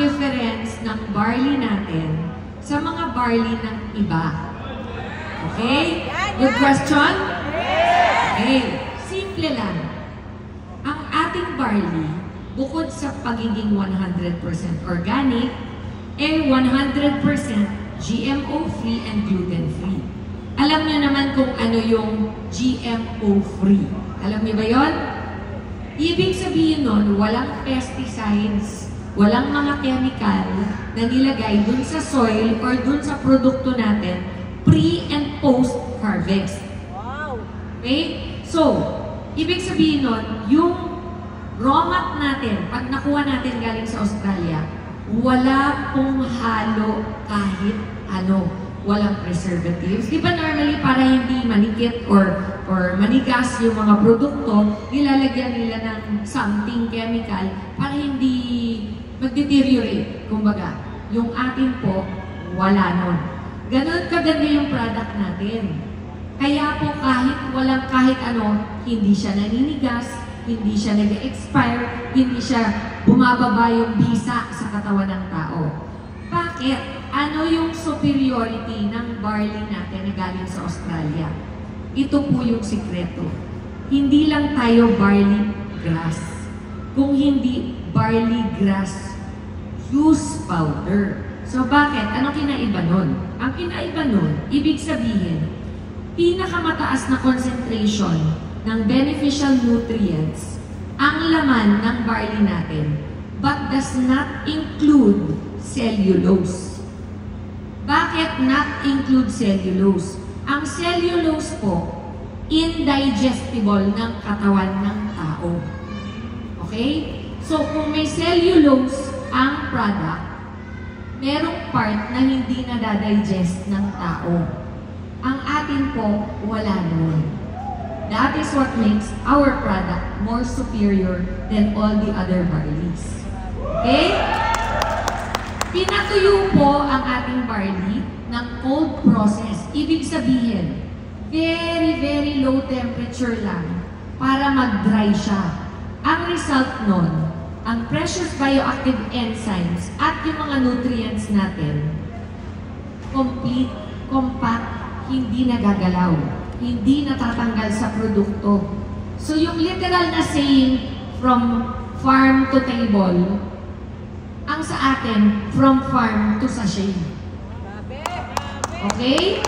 difference ng barley natin sa mga barley ng iba? Okay? Good question? Okay. Simple lang. Ang ating barley, bukod sa pagiging 100% organic, 100% GMO-free and gluten-free. Alam niyo naman kung ano yung GMO-free. Alam niyo ba yon? Ibig sabihin nun, walang pesticides, walang mga chemical na nilagay dun sa soil or dun sa produkto natin pre- and post-harvest. Wow! Okay? So, ibig sabihin nun, yung raw mat natin, pag nakuha natin galing sa Australia, wala pong halo kahit ano. Walang preservatives. Di ba normally para hindi manikit or manigas yung mga produkto, nilalagyan nila ng something chemical para hindi mag-deteriorate. Kumbaga, yung atin po, wala nun. Ganon kaganda yung product natin. Kaya po kahit ano, hindi siya naninigas, hindi siya nag-expire, hindi siya bumababa yung bisa sa katawan ng tao. Bakit? Ano yung superiority ng barley natin na galing sa Australia? Ito po yung sikreto. Hindi lang tayo barley grass. Kung hindi barley grass juice powder. So bakit? Ano kinaiba nun? Ang kinaiba nun, ibig sabihin, pinakamataas na concentration ng beneficial nutrients ang laman ng barley natin, but does not include cellulose. Bakit not include cellulose? Ang cellulose po, indigestible ng katawan ng tao. Okay? So, kung may cellulose ang product, merong part na hindi nadadigest ng tao. Ang atin po, wala nun. That is what makes our product more superior than all the other barleys. Okay? Pinatuyo po ang ating barley ng cold process. Ibig sabihin, very low temperature lang para mag-dry siya. Ang result nun, ang precious bioactive enzymes at yung mga nutrients natin, complete, compact, hindi nagagalaw, hindi natatanggal sa produkto. So yung literal na saying, from farm to table, ang sa atin, from farm to sachet. Okay?